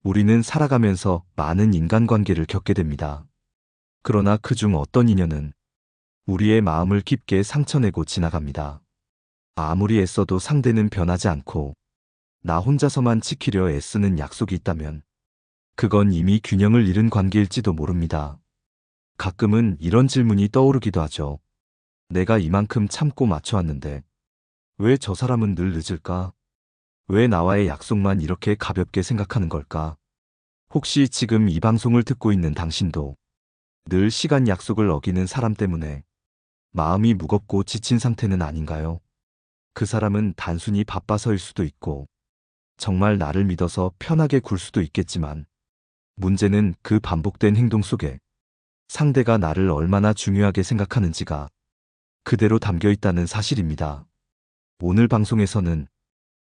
우리는 살아가면서 많은 인간관계를 겪게 됩니다. 그러나 그중 어떤 인연은 우리의 마음을 깊게 상처내고 지나갑니다. 아무리 애써도 상대는 변하지 않고 나 혼자서만 지키려 애쓰는 약속이 있다면 그건 이미 균형을 잃은 관계일지도 모릅니다. 가끔은 이런 질문이 떠오르기도 하죠. 내가 이만큼 참고 맞춰왔는데 왜 저 사람은 늘 늦을까? 왜 나와의 약속만 이렇게 가볍게 생각하는 걸까? 혹시 지금 이 방송을 듣고 있는 당신도 늘 시간 약속을 어기는 사람 때문에 마음이 무겁고 지친 상태는 아닌가요? 그 사람은 단순히 바빠서일 수도 있고 정말 나를 믿어서 편하게 굴 수도 있겠지만 문제는 그 반복된 행동 속에 상대가 나를 얼마나 중요하게 생각하는지가 그대로 담겨 있다는 사실입니다. 오늘 방송에서는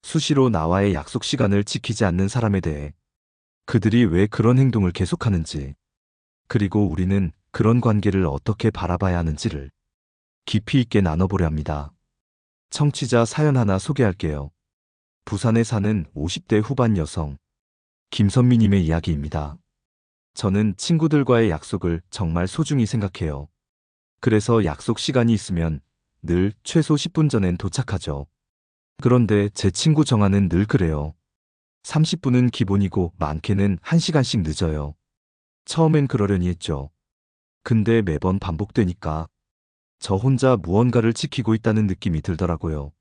수시로 나와의 약속 시간을 지키지 않는 사람에 대해 그들이 왜 그런 행동을 계속하는지, 그리고 우리는 그런 관계를 어떻게 바라봐야 하는지를 깊이 있게 나눠보려 합니다. 청취자 사연 하나 소개할게요. 부산에 사는 50대 후반 여성 김선미님의 이야기입니다. 저는 친구들과의 약속을 정말 소중히 생각해요. 그래서 약속 시간이 있으면 늘 최소 10분 전엔 도착하죠. 그런데 제 친구 정아는 늘 그래요. 30분은 기본이고 많게는 1시간씩 늦어요. 처음엔 그러려니 했죠. 근데 매번 반복되니까 저 혼자 무언가를 지키고 있다는 느낌이 들더라고요.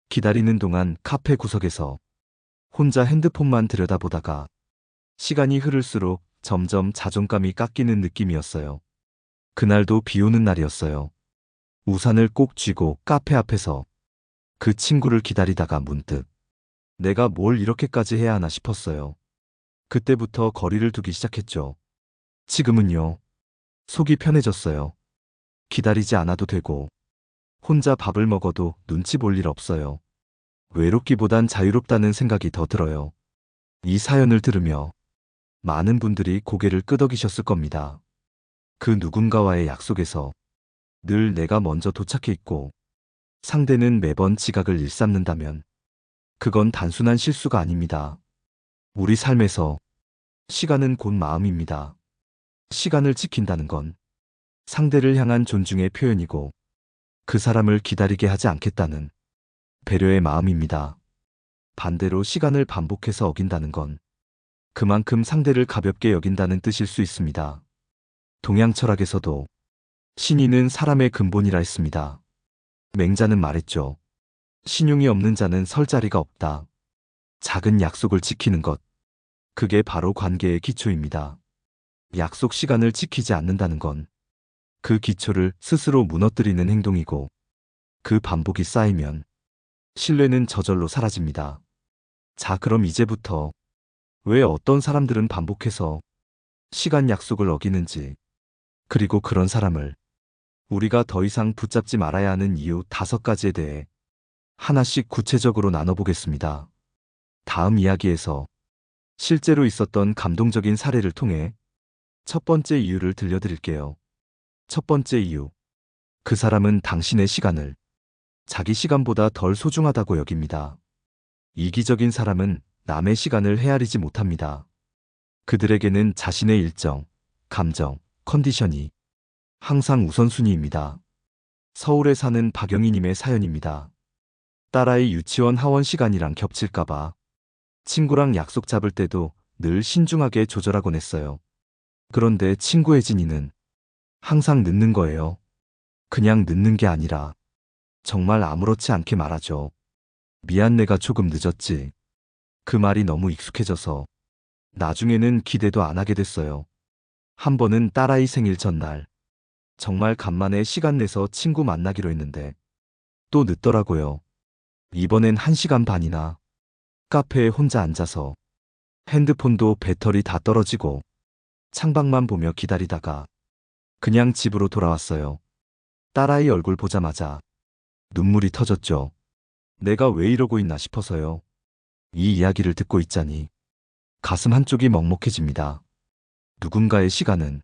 기다리는 동안 카페 구석에서 혼자 핸드폰만 들여다보다가 시간이 흐를수록 점점 자존감이 깎이는 느낌이었어요. 그날도 비 오는 날이었어요. 우산을 꼭 쥐고 카페 앞에서 그 친구를 기다리다가 문득 내가 뭘 이렇게까지 해야 하나 싶었어요. 그때부터 거리를 두기 시작했죠. 지금은요. 속이 편해졌어요. 기다리지 않아도 되고 혼자 밥을 먹어도 눈치 볼 일 없어요. 외롭기보단 자유롭다는 생각이 더 들어요. 이 사연을 들으며 많은 분들이 고개를 끄덕이셨을 겁니다. 그 누군가와의 약속에서 늘 내가 먼저 도착해 있고 상대는 매번 지각을 일삼는다면 그건 단순한 실수가 아닙니다. 우리 삶에서 시간은 곧 마음입니다. 시간을 지킨다는 건 상대를 향한 존중의 표현이고 그 사람을 기다리게 하지 않겠다는 배려의 마음입니다. 반대로 시간을 반복해서 어긴다는 건 그만큼 상대를 가볍게 여긴다는 뜻일 수 있습니다. 동양 철학에서도 신의는 사람의 근본이라 했습니다. 맹자는 말했죠. 신용이 없는 자는 설 자리가 없다. 작은 약속을 지키는 것, 그게 바로 관계의 기초입니다. 약속 시간을 지키지 않는다는 건 그 기초를 스스로 무너뜨리는 행동이고 그 반복이 쌓이면 신뢰는 저절로 사라집니다. 자, 그럼 이제부터 왜 어떤 사람들은 반복해서 시간 약속을 어기는지, 그리고 그런 사람을 우리가 더 이상 붙잡지 말아야 하는 이유 5가지에 대해 하나씩 구체적으로 나눠보겠습니다. 다음 이야기에서 실제로 있었던 감동적인 사례를 통해 첫 번째 이유를 들려드릴게요. 첫 번째 이유. 그 사람은 당신의 시간을 자기 시간보다 덜 소중하다고 여깁니다. 이기적인 사람은 남의 시간을 헤아리지 못합니다. 그들에게는 자신의 일정, 감정, 컨디션이 항상 우선순위입니다. 서울에 사는 박영희님의 사연입니다. 딸아이 유치원 하원 시간이랑 겹칠까봐 친구랑 약속 잡을 때도 늘 신중하게 조절하곤 했어요. 그런데 친구 혜진이는 항상 늦는 거예요. 그냥 늦는 게 아니라 정말 아무렇지 않게 말하죠. 미안, 내가 조금 늦었지. 그 말이 너무 익숙해져서 나중에는 기대도 안 하게 됐어요. 한 번은 딸아이 생일 전날 정말 간만에 시간 내서 친구 만나기로 했는데 또 늦더라고요. 이번엔 1시간 반이나 카페에 혼자 앉아서 핸드폰도 배터리 다 떨어지고 창밖만 보며 기다리다가 그냥 집으로 돌아왔어요. 딸아이 얼굴 보자마자 눈물이 터졌죠. 내가 왜 이러고 있나 싶어서요. 이 이야기를 듣고 있자니 가슴 한쪽이 먹먹해집니다. 누군가의 시간은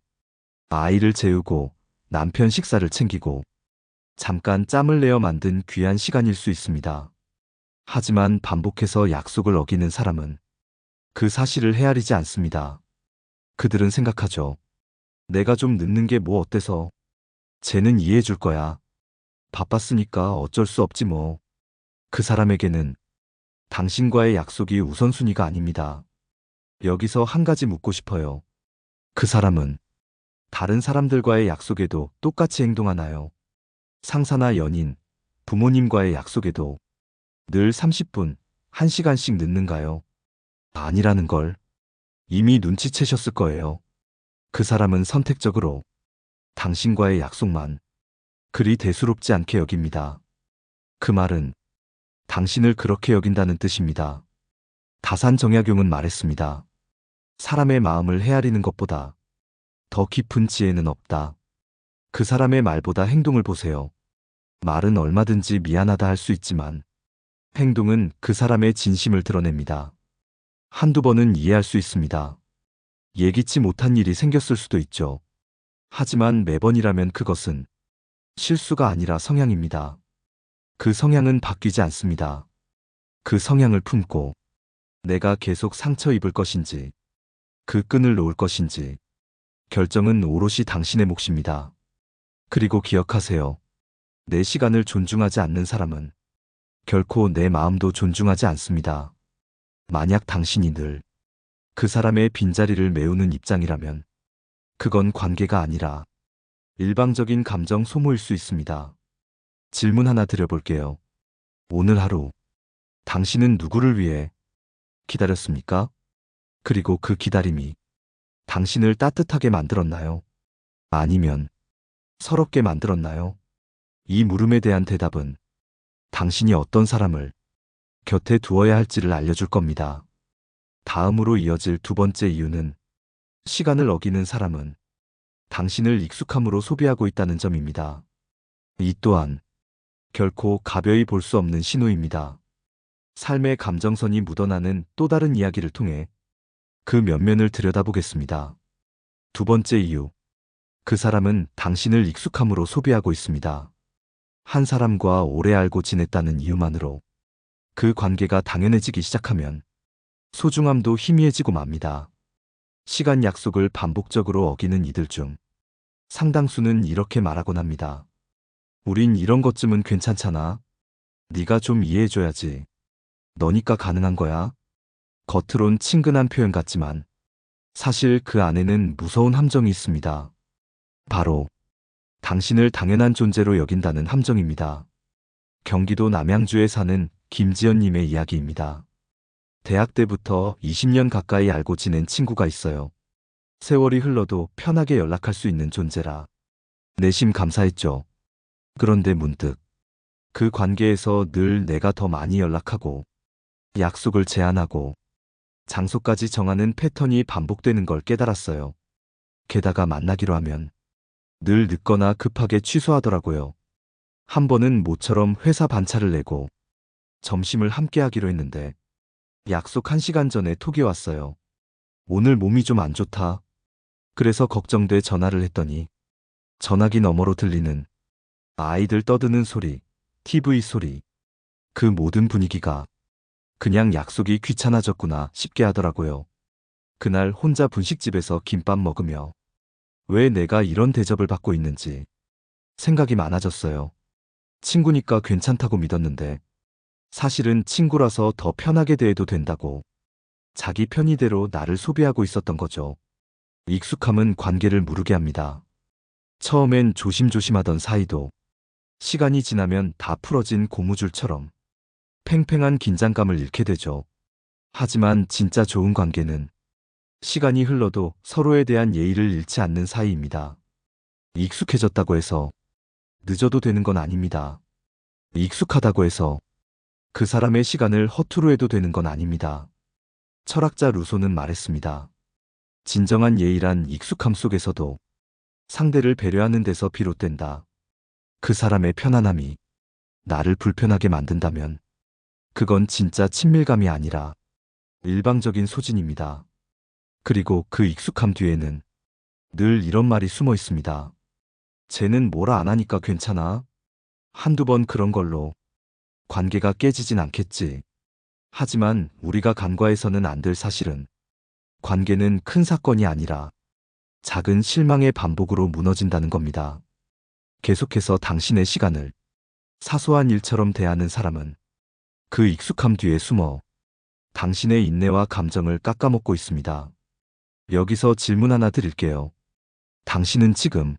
아이를 재우고 남편 식사를 챙기고 잠깐 짬을 내어 만든 귀한 시간일 수 있습니다. 하지만 반복해서 약속을 어기는 사람은 그 사실을 헤아리지 않습니다. 그들은 생각하죠. 내가 좀 늦는 게 뭐 어때서? 쟤는 이해해 줄 거야. 바빴으니까 어쩔 수 없지 뭐. 그 사람에게는 당신과의 약속이 우선순위가 아닙니다. 여기서 한 가지 묻고 싶어요. 그 사람은 다른 사람들과의 약속에도 똑같이 행동하나요? 상사나 연인, 부모님과의 약속에도 늘 30분, 1시간씩 늦는가요? 아니라는 걸 이미 눈치채셨을 거예요. 그 사람은 선택적으로 당신과의 약속만 그리 대수롭지 않게 여깁니다. 그 말은 당신을 그렇게 여긴다는 뜻입니다. 다산정약용은 말했습니다. 사람의 마음을 헤아리는 것보다 더 깊은 지혜는 없다. 그 사람의 말보다 행동을 보세요. 말은 얼마든지 미안하다 할 수 있지만 행동은 그 사람의 진심을 드러냅니다. 한두 번은 이해할 수 있습니다. 예기치 못한 일이 생겼을 수도 있죠. 하지만 매번이라면 그것은 실수가 아니라 성향입니다. 그 성향은 바뀌지 않습니다. 그 성향을 품고 내가 계속 상처 입을 것인지 그 끈을 놓을 것인지 결정은 오롯이 당신의 몫입니다. 그리고 기억하세요. 내 시간을 존중하지 않는 사람은 결코 내 마음도 존중하지 않습니다. 만약 당신이 늘 그 사람의 빈자리를 메우는 입장이라면 그건 관계가 아니라 일방적인 감정 소모일 수 있습니다. 질문 하나 드려볼게요. 오늘 하루 당신은 누구를 위해 기다렸습니까? 그리고 그 기다림이 당신을 따뜻하게 만들었나요? 아니면 서럽게 만들었나요? 이 물음에 대한 대답은 당신이 어떤 사람을 곁에 두어야 할지를 알려줄 겁니다. 다음으로 이어질 두 번째 이유는 시간을 어기는 사람은 당신을 익숙함으로 소비하고 있다는 점입니다. 이 또한 결코 가벼이 볼 수 없는 신호입니다. 삶의 감정선이 묻어나는 또 다른 이야기를 통해 그 면면을 들여다보겠습니다. 두 번째 이유. 그 사람은 당신을 익숙함으로 소비하고 있습니다. 한 사람과 오래 알고 지냈다는 이유만으로 그 관계가 당연해지기 시작하면 소중함도 희미해지고 맙니다. 시간 약속을 반복적으로 어기는 이들 중 상당수는 이렇게 말하곤 합니다. 우린 이런 것쯤은 괜찮잖아. 네가 좀 이해해줘야지. 너니까 가능한 거야. 겉으론 친근한 표현 같지만 사실 그 안에는 무서운 함정이 있습니다. 바로 당신을 당연한 존재로 여긴다는 함정입니다. 경기도 남양주에 사는 김지연님의 이야기입니다. 대학 때부터 20년 가까이 알고 지낸 친구가 있어요. 세월이 흘러도 편하게 연락할 수 있는 존재라 내심 감사했죠. 그런데 문득 그 관계에서 늘 내가 더 많이 연락하고 약속을 제안하고 장소까지 정하는 패턴이 반복되는 걸 깨달았어요. 게다가 만나기로 하면 늘 늦거나 급하게 취소하더라고요. 한 번은 모처럼 회사 반차를 내고 점심을 함께 하기로 했는데 약속 1시간 전에 톡이 왔어요. 오늘 몸이 좀 안 좋다. 그래서 걱정돼 전화를 했더니 전화기 너머로 들리는 아이들 떠드는 소리, TV 소리, 그 모든 분위기가 그냥 약속이 귀찮아졌구나 싶게 하더라고요. 그날 혼자 분식집에서 김밥 먹으며 왜 내가 이런 대접을 받고 있는지 생각이 많아졌어요. 친구니까 괜찮다고 믿었는데 사실은 친구라서 더 편하게 대해도 된다고 자기 편의대로 나를 소비하고 있었던 거죠. 익숙함은 관계를 무르게 합니다. 처음엔 조심조심하던 사이도 시간이 지나면 다 풀어진 고무줄처럼 팽팽한 긴장감을 잃게 되죠. 하지만 진짜 좋은 관계는 시간이 흘러도 서로에 대한 예의를 잃지 않는 사이입니다. 익숙해졌다고 해서 늦어도 되는 건 아닙니다. 익숙하다고 해서 그 사람의 시간을 허투루 해도 되는 건 아닙니다. 철학자 루소는 말했습니다. 진정한 예의란 익숙함 속에서도 상대를 배려하는 데서 비롯된다. 그 사람의 편안함이 나를 불편하게 만든다면 그건 진짜 친밀감이 아니라 일방적인 소진입니다. 그리고 그 익숙함 뒤에는 늘 이런 말이 숨어 있습니다. 쟤는 뭐라 안 하니까 괜찮아. 한두 번 그런 걸로 관계가 깨지진 않겠지. 하지만 우리가 간과해서는 안 될 사실은 관계는 큰 사건이 아니라 작은 실망의 반복으로 무너진다는 겁니다. 계속해서 당신의 시간을 사소한 일처럼 대하는 사람은 그 익숙함 뒤에 숨어 당신의 인내와 감정을 깎아먹고 있습니다. 여기서 질문 하나 드릴게요. 당신은 지금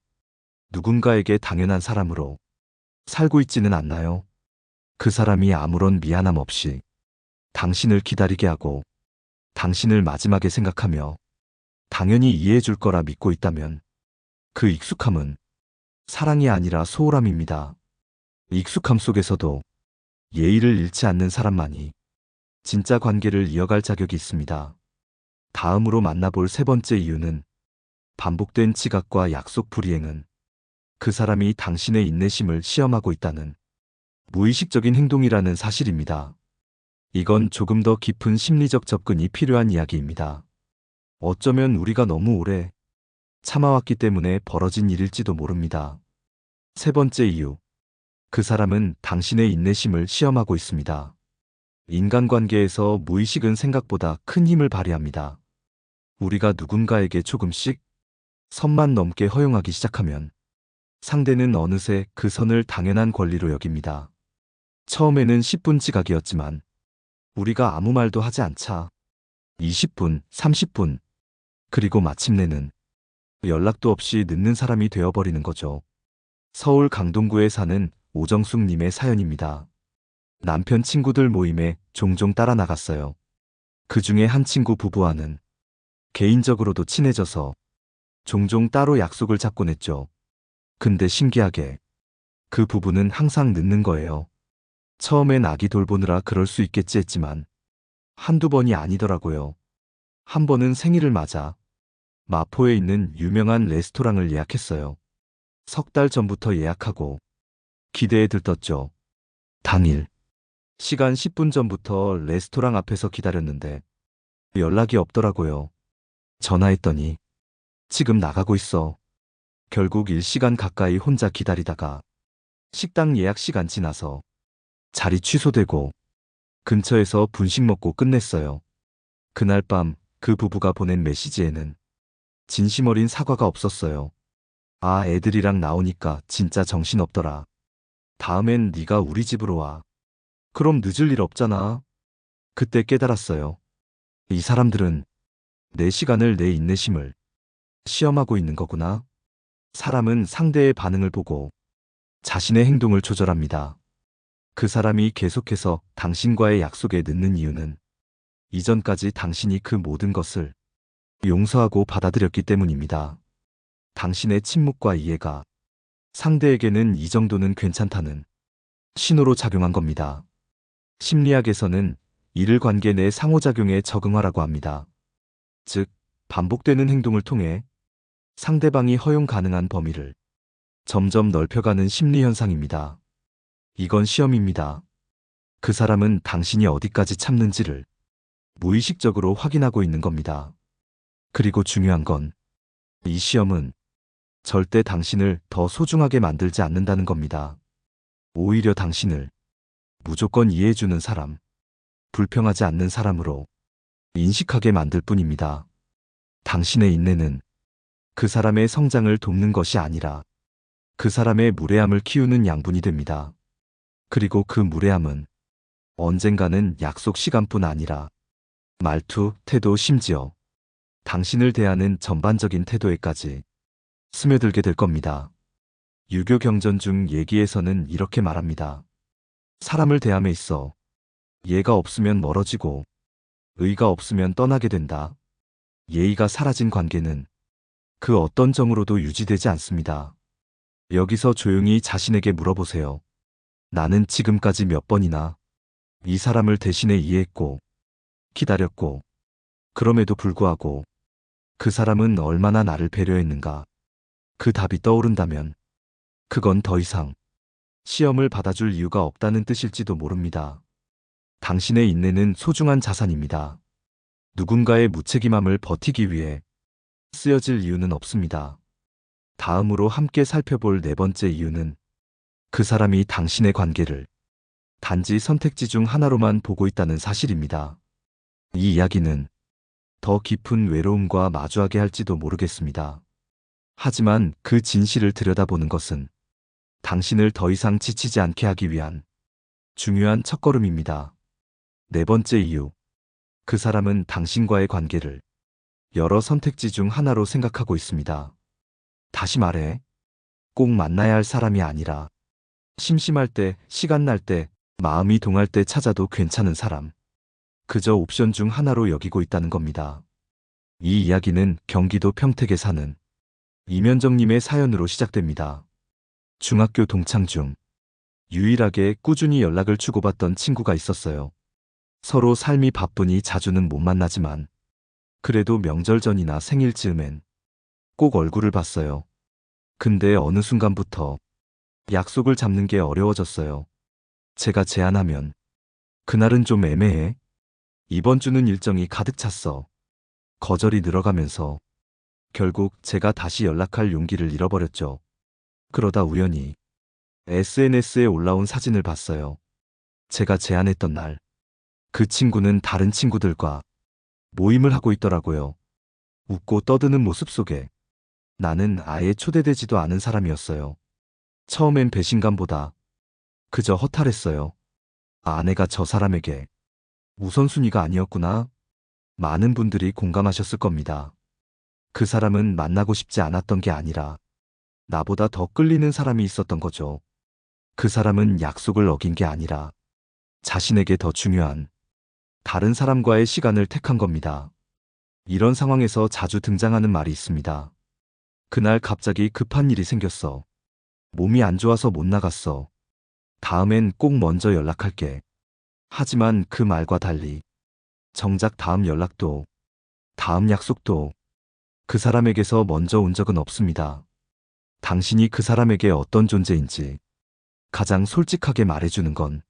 누군가에게 당연한 사람으로 살고 있지는 않나요? 그 사람이 아무런 미안함 없이 당신을 기다리게 하고 당신을 마지막에 생각하며 당연히 이해해 줄 거라 믿고 있다면 그 익숙함은 사랑이 아니라 소홀함입니다. 익숙함 속에서도 예의를 잃지 않는 사람만이 진짜 관계를 이어갈 자격이 있습니다. 다음으로 만나볼 세 번째 이유는 반복된 지각과 약속 불이행은 그 사람이 당신의 인내심을 시험하고 있다는 무의식적인 행동이라는 사실입니다. 이건 조금 더 깊은 심리적 접근이 필요한 이야기입니다. 어쩌면 우리가 너무 오래 참아왔기 때문에 벌어진 일일지도 모릅니다. 세 번째 이유. 그 사람은 당신의 인내심을 시험하고 있습니다. 인간관계에서 무의식은 생각보다 큰 힘을 발휘합니다. 우리가 누군가에게 조금씩 선만 넘게 허용하기 시작하면 상대는 어느새 그 선을 당연한 권리로 여깁니다. 처음에는 10분 지각이었지만 우리가 아무 말도 하지 않자 20분, 30분, 그리고 마침내는 연락도 없이 늦는 사람이 되어버리는 거죠. 서울 강동구에 사는 오정숙님의 사연입니다. 남편 친구들 모임에 종종 따라 나갔어요. 그 중에 한 친구 부부와는 개인적으로도 친해져서 종종 따로 약속을 잡곤 했죠. 근데 신기하게 그 부부는 항상 늦는 거예요. 처음엔 아기 돌보느라 그럴 수 있겠지 했지만 한두 번이 아니더라고요. 한 번은 생일을 맞아 마포에 있는 유명한 레스토랑을 예약했어요. 석 달 전부터 예약하고 기대에 들떴죠. 당일 시간 10분 전부터 레스토랑 앞에서 기다렸는데 연락이 없더라고요. 전화했더니 지금 나가고 있어. 결국 1시간 가까이 혼자 기다리다가 식당 예약 시간 지나서 자리 취소되고 근처에서 분식 먹고 끝냈어요. 그날 밤 그 부부가 보낸 메시지에는 진심 어린 사과가 없었어요. 아, 애들이랑 나오니까 진짜 정신없더라. 다음엔 네가 우리 집으로 와. 그럼 늦을 일 없잖아. 그때 깨달았어요. 이 사람들은 내 시간을, 내 인내심을 시험하고 있는 거구나. 사람은 상대의 반응을 보고 자신의 행동을 조절합니다. 그 사람이 계속해서 당신과의 약속에 늦는 이유는 이전까지 당신이 그 모든 것을 용서하고 받아들였기 때문입니다. 당신의 침묵과 이해가 상대에게는 이 정도는 괜찮다는 신호로 작용한 겁니다. 심리학에서는 이를 관계 내 상호작용에 적응하라고 합니다. 즉, 반복되는 행동을 통해 상대방이 허용 가능한 범위를 점점 넓혀가는 심리 현상입니다. 이건 시험입니다. 그 사람은 당신이 어디까지 참는지를 무의식적으로 확인하고 있는 겁니다. 그리고 중요한 건 이 시험은 절대 당신을 더 소중하게 만들지 않는다는 겁니다. 오히려 당신을 무조건 이해해주는 사람, 불평하지 않는 사람으로 인식하게 만들 뿐입니다. 당신의 인내는 그 사람의 성장을 돕는 것이 아니라 그 사람의 무례함을 키우는 양분이 됩니다. 그리고 그 무례함은 언젠가는 약속 시간뿐 아니라 말투, 태도, 심지어 당신을 대하는 전반적인 태도에까지 스며들게 될 겁니다. 유교 경전 중 예기에서는 이렇게 말합니다. 사람을 대함에 있어 예가 없으면 멀어지고 의가 없으면 떠나게 된다. 예의가 사라진 관계는 그 어떤 정으로도 유지되지 않습니다. 여기서 조용히 자신에게 물어보세요. 나는 지금까지 몇 번이나 이 사람을 대신해 이해했고 기다렸고 그럼에도 불구하고 그 사람은 얼마나 나를 배려했는가. 그 답이 떠오른다면 그건 더 이상 시험을 받아줄 이유가 없다는 뜻일지도 모릅니다. 당신의 인내는 소중한 자산입니다. 누군가의 무책임함을 버티기 위해 쓰여질 이유는 없습니다. 다음으로 함께 살펴볼 네 번째 이유는 그 사람이 당신의 관계를 단지 선택지 중 하나로만 보고 있다는 사실입니다. 이 이야기는 더 깊은 외로움과 마주하게 할지도 모르겠습니다. 하지만 그 진실을 들여다보는 것은 당신을 더 이상 지치지 않게 하기 위한 중요한 첫걸음입니다. 네 번째 이유. 그 사람은 당신과의 관계를 여러 선택지 중 하나로 생각하고 있습니다. 다시 말해, 꼭 만나야 할 사람이 아니라 심심할 때, 시간 날 때, 마음이 동할 때 찾아도 괜찮은 사람. 그저 옵션 중 하나로 여기고 있다는 겁니다. 이 이야기는 경기도 평택에 사는 이면정님의 사연으로 시작됩니다. 중학교 동창 중 유일하게 꾸준히 연락을 주고받던 친구가 있었어요. 서로 삶이 바쁘니 자주는 못 만나지만 그래도 명절 전이나 생일 즈음엔 꼭 얼굴을 봤어요. 근데 어느 순간부터 약속을 잡는 게 어려워졌어요. 제가 제안하면 그날은 좀 애매해. 이번 주는 일정이 가득 찼어. 거절이 늘어가면서 결국 제가 다시 연락할 용기를 잃어버렸죠. 그러다 우연히 SNS에 올라온 사진을 봤어요. 제가 제안했던 날, 그 친구는 다른 친구들과 모임을 하고 있더라고요. 웃고 떠드는 모습 속에 나는 아예 초대되지도 않은 사람이었어요. 처음엔 배신감보다 그저 허탈했어요. 아내가 저 사람에게 우선순위가 아니었구나. 많은 분들이 공감하셨을 겁니다. 그 사람은 만나고 싶지 않았던 게 아니라 나보다 더 끌리는 사람이 있었던 거죠. 그 사람은 약속을 어긴 게 아니라 자신에게 더 중요한 다른 사람과의 시간을 택한 겁니다. 이런 상황에서 자주 등장하는 말이 있습니다. 그날 갑자기 급한 일이 생겼어. 몸이 안 좋아서 못 나갔어. 다음엔 꼭 먼저 연락할게. 하지만 그 말과 달리 정작 다음 연락도, 다음 약속도 그 사람에게서 먼저 온 적은 없습니다. 당신이 그 사람에게 어떤 존재인지 가장 솔직하게 말해주는 건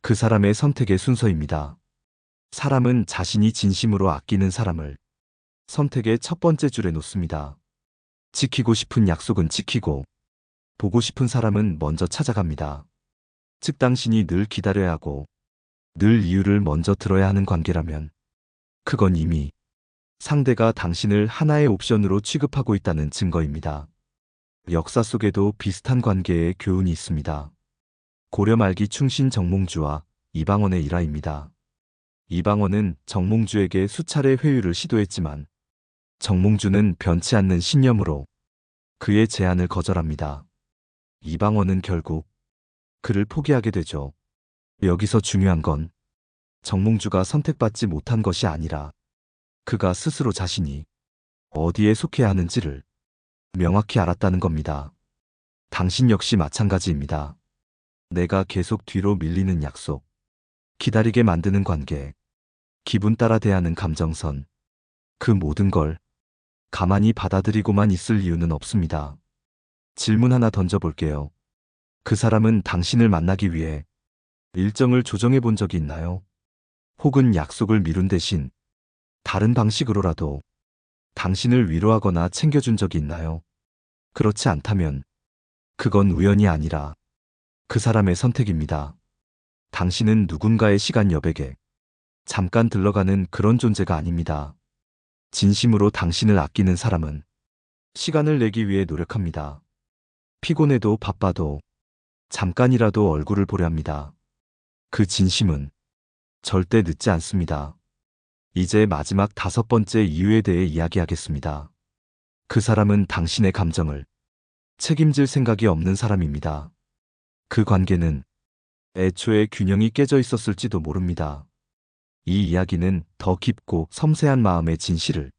그 사람의 선택의 순서입니다. 사람은 자신이 진심으로 아끼는 사람을 선택의 첫 번째 줄에 놓습니다. 지키고 싶은 약속은 지키고 보고 싶은 사람은 먼저 찾아갑니다. 즉 당신이 늘 기다려야 하고 늘 이유를 먼저 들어야 하는 관계라면 그건 이미 상대가 당신을 하나의 옵션으로 취급하고 있다는 증거입니다. 역사 속에도 비슷한 관계의 교훈이 있습니다. 고려 말기 충신 정몽주와 이방원의 일화입니다. 이방원은 정몽주에게 수차례 회유를 시도했지만 정몽주는 변치 않는 신념으로 그의 제안을 거절합니다. 이방원은 결국 그를 포기하게 되죠. 여기서 중요한 건 정몽주가 선택받지 못한 것이 아니라 그가 스스로 자신이 어디에 속해야 하는지를 명확히 알았다는 겁니다. 당신 역시 마찬가지입니다. 내가 계속 뒤로 밀리는 약속, 기다리게 만드는 관계, 기분 따라 대하는 감정선, 그 모든 걸 가만히 받아들이고만 있을 이유는 없습니다. 질문 하나 던져볼게요. 그 사람은 당신을 만나기 위해 일정을 조정해 본 적이 있나요? 혹은 약속을 미룬 대신 다른 방식으로라도 당신을 위로하거나 챙겨준 적이 있나요? 그렇지 않다면 그건 우연이 아니라 그 사람의 선택입니다. 당신은 누군가의 시간 여백에 잠깐 들러가는 그런 존재가 아닙니다. 진심으로 당신을 아끼는 사람은 시간을 내기 위해 노력합니다. 피곤해도 바빠도 잠깐이라도 얼굴을 보려 합니다. 그 진심은 절대 늦지 않습니다. 이제 마지막 다섯 번째 이유에 대해 이야기하겠습니다. 그 사람은 당신의 감정을 책임질 생각이 없는 사람입니다. 그 관계는 애초에 균형이 깨져 있었을지도 모릅니다. 이 이야기는 더 깊고 섬세한 마음의 진실을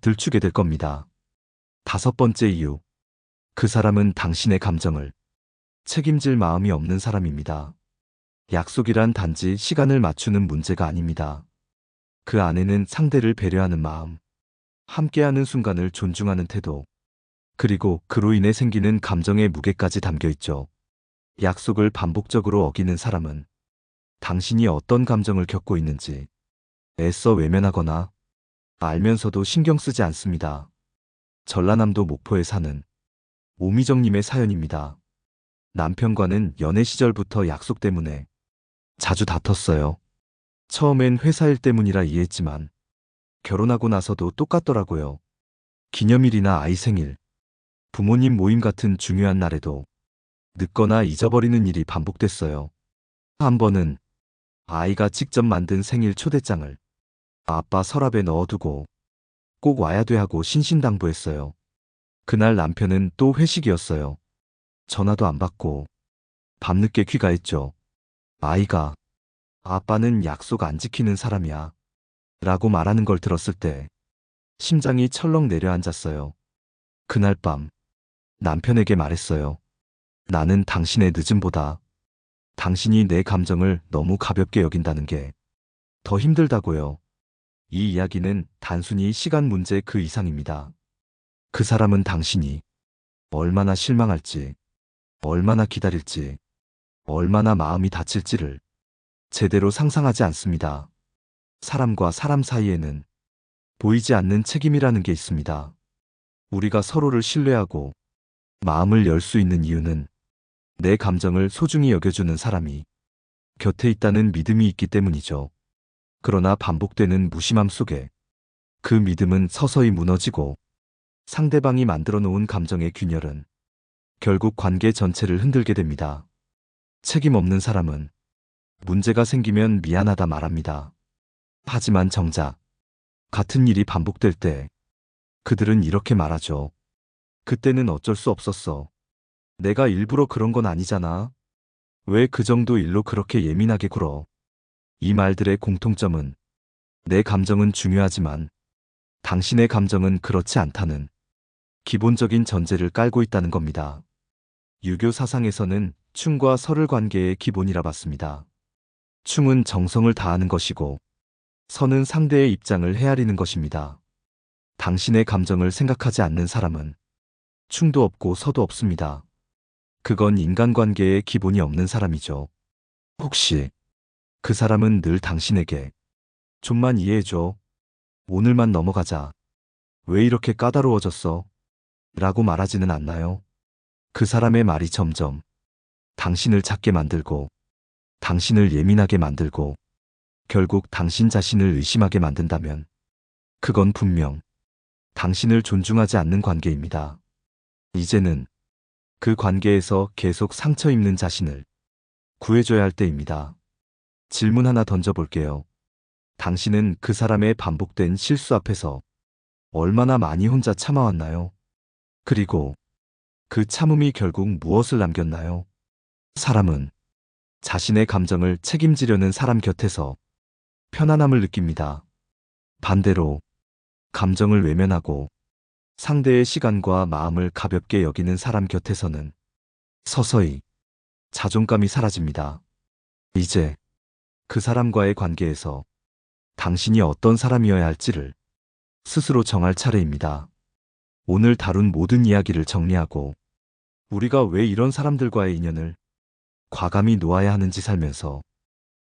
들추게 될 겁니다. 다섯 번째 이유. 그 사람은 당신의 감정을 책임질 마음이 없는 사람입니다. 약속이란 단지 시간을 맞추는 문제가 아닙니다. 그 안에는 상대를 배려하는 마음, 함께하는 순간을 존중하는 태도, 그리고 그로 인해 생기는 감정의 무게까지 담겨 있죠. 약속을 반복적으로 어기는 사람은 당신이 어떤 감정을 겪고 있는지 애써 외면하거나 알면서도 신경 쓰지 않습니다. 전라남도 목포에 사는 오미정님의 사연입니다. 남편과는 연애 시절부터 약속 때문에 자주 다퉜어요. 처음엔 회사 일 때문이라 이해했지만 결혼하고 나서도 똑같더라고요. 기념일이나 아이 생일, 부모님 모임 같은 중요한 날에도 늦거나 잊어버리는 일이 반복됐어요. 한 번은 아이가 직접 만든 생일 초대장을 아빠 서랍에 넣어두고 꼭 와야 돼 하고 신신당부했어요. 그날 남편은 또 회식이었어요. 전화도 안 받고 밤늦게 귀가했죠. 아이가 아빠는 약속 안 지키는 사람이야 라고 말하는 걸 들었을 때 심장이 철렁 내려앉았어요. 그날 밤 남편에게 말했어요. 나는 당신의 늦음보다 당신이 내 감정을 너무 가볍게 여긴다는 게 더 힘들다고요. 이 이야기는 단순히 시간 문제 그 이상입니다. 그 사람은 당신이 얼마나 실망할지, 얼마나 기다릴지, 얼마나 마음이 다칠지를 제대로 상상하지 않습니다. 사람과 사람 사이에는 보이지 않는 책임이라는 게 있습니다. 우리가 서로를 신뢰하고 마음을 열 수 있는 이유는 내 감정을 소중히 여겨주는 사람이 곁에 있다는 믿음이 있기 때문이죠. 그러나 반복되는 무심함 속에 그 믿음은 서서히 무너지고 상대방이 만들어 놓은 감정의 균열은 결국 관계 전체를 흔들게 됩니다. 책임 없는 사람은 문제가 생기면 미안하다 말합니다. 하지만 정작 같은 일이 반복될 때 그들은 이렇게 말하죠. 그때는 어쩔 수 없었어. 내가 일부러 그런 건 아니잖아. 왜 그 정도 일로 그렇게 예민하게 굴어? 이 말들의 공통점은 내 감정은 중요하지만 당신의 감정은 그렇지 않다는 기본적인 전제를 깔고 있다는 겁니다. 유교 사상에서는 충과 설을 관계의 기본이라 봤습니다. 충은 정성을 다하는 것이고 선은 상대의 입장을 헤아리는 것입니다. 당신의 감정을 생각하지 않는 사람은 충도 없고 서도 없습니다. 그건 인간관계에 기본이 없는 사람이죠. 혹시 그 사람은 늘 당신에게 좀만 이해해줘. 오늘만 넘어가자. 왜 이렇게 까다로워졌어? 라고 말하지는 않나요? 그 사람의 말이 점점 당신을 찾게 만들고 당신을 예민하게 만들고 결국 당신 자신을 의심하게 만든다면 그건 분명 당신을 존중하지 않는 관계입니다. 이제는 그 관계에서 계속 상처 입는 자신을 구해줘야 할 때입니다. 질문 하나 던져볼게요. 당신은 그 사람의 반복된 실수 앞에서 얼마나 많이 혼자 참아왔나요? 그리고 그 참음이 결국 무엇을 남겼나요? 사람은 자신의 감정을 책임지려는 사람 곁에서 편안함을 느낍니다. 반대로 감정을 외면하고 상대의 시간과 마음을 가볍게 여기는 사람 곁에서는 서서히 자존감이 사라집니다. 이제 그 사람과의 관계에서 당신이 어떤 사람이어야 할지를 스스로 정할 차례입니다. 오늘 다룬 모든 이야기를 정리하고 우리가 왜 이런 사람들과의 인연을 과감히 놓아야 하는지 살면서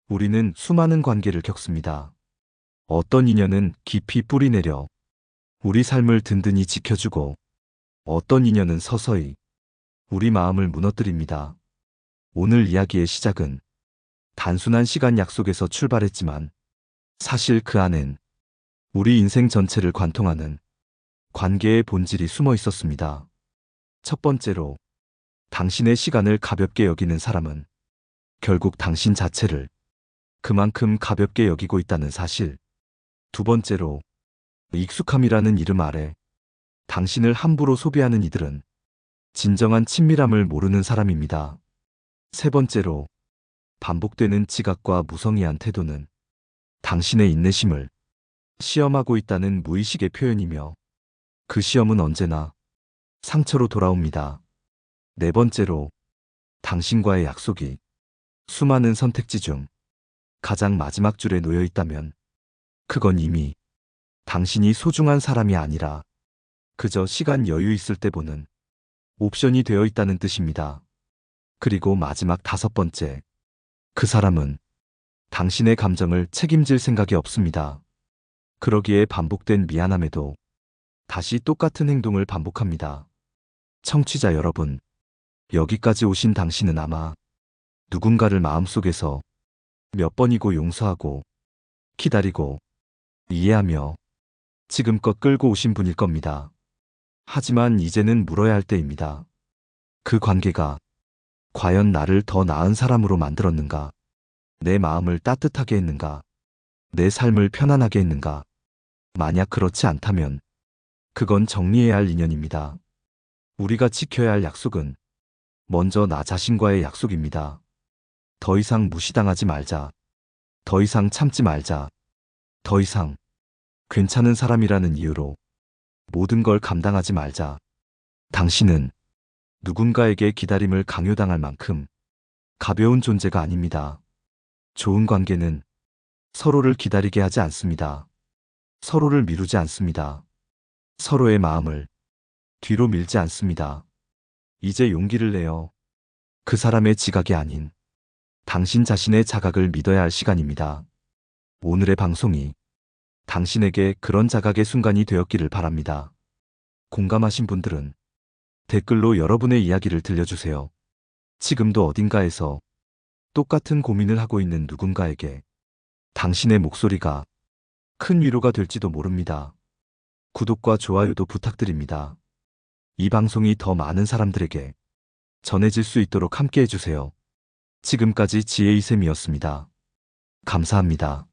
우리는 수많은 관계를 겪습니다. 어떤 인연은 깊이 뿌리내려 우리 삶을 든든히 지켜주고 어떤 인연은 서서히 우리 마음을 무너뜨립니다. 오늘 이야기의 시작은 단순한 시간 약속에서 출발했지만 사실 그 안엔 우리 인생 전체를 관통하는 관계의 본질이 숨어 있었습니다. 첫 번째로 당신의 시간을 가볍게 여기는 사람은 결국 당신 자체를 그만큼 가볍게 여기고 있다는 사실. 두 번째로 익숙함이라는 이름 아래 당신을 함부로 소비하는 이들은 진정한 친밀함을 모르는 사람입니다. 세 번째로 반복되는 지각과 무성의한 태도는 당신의 인내심을 시험하고 있다는 무의식의 표현이며 그 시험은 언제나 상처로 돌아옵니다. 네 번째로 당신과의 약속이 수많은 선택지 중 가장 마지막 줄에 놓여 있다면 그건 이미 당신이 소중한 사람이 아니라 그저 시간 여유 있을 때 보는 옵션이 되어 있다는 뜻입니다. 그리고 마지막 다섯 번째, 그 사람은 당신의 감정을 책임질 생각이 없습니다. 그러기에 반복된 미안함에도 다시 똑같은 행동을 반복합니다. 청취자 여러분, 여기까지 오신 당신은 아마 누군가를 마음속에서 몇 번이고 용서하고, 기다리고, 이해하며 지금껏 끌고 오신 분일 겁니다. 하지만 이제는 물어야 할 때입니다. 그 관계가 과연 나를 더 나은 사람으로 만들었는가? 내 마음을 따뜻하게 했는가? 내 삶을 편안하게 했는가? 만약 그렇지 않다면 그건 정리해야 할 인연입니다. 우리가 지켜야 할 약속은 먼저 나 자신과의 약속입니다. 더 이상 무시당하지 말자. 더 이상 참지 말자. 더 이상 괜찮은 사람이라는 이유로 모든 걸 감당하지 말자. 당신은 누군가에게 기다림을 강요당할 만큼 가벼운 존재가 아닙니다. 좋은 관계는 서로를 기다리게 하지 않습니다. 서로를 미루지 않습니다. 서로의 마음을 뒤로 밀지 않습니다. 이제 용기를 내어 그 사람의 지각이 아닌 당신 자신의 자각을 믿어야 할 시간입니다. 오늘의 방송이 당신에게 그런 자각의 순간이 되었기를 바랍니다. 공감하신 분들은 댓글로 여러분의 이야기를 들려주세요. 지금도 어딘가에서 똑같은 고민을 하고 있는 누군가에게 당신의 목소리가 큰 위로가 될지도 모릅니다. 구독과 좋아요도 부탁드립니다. 이 방송이 더 많은 사람들에게 전해질 수 있도록 함께 해주세요. 지금까지 지혜이쌤이었습니다. 감사합니다.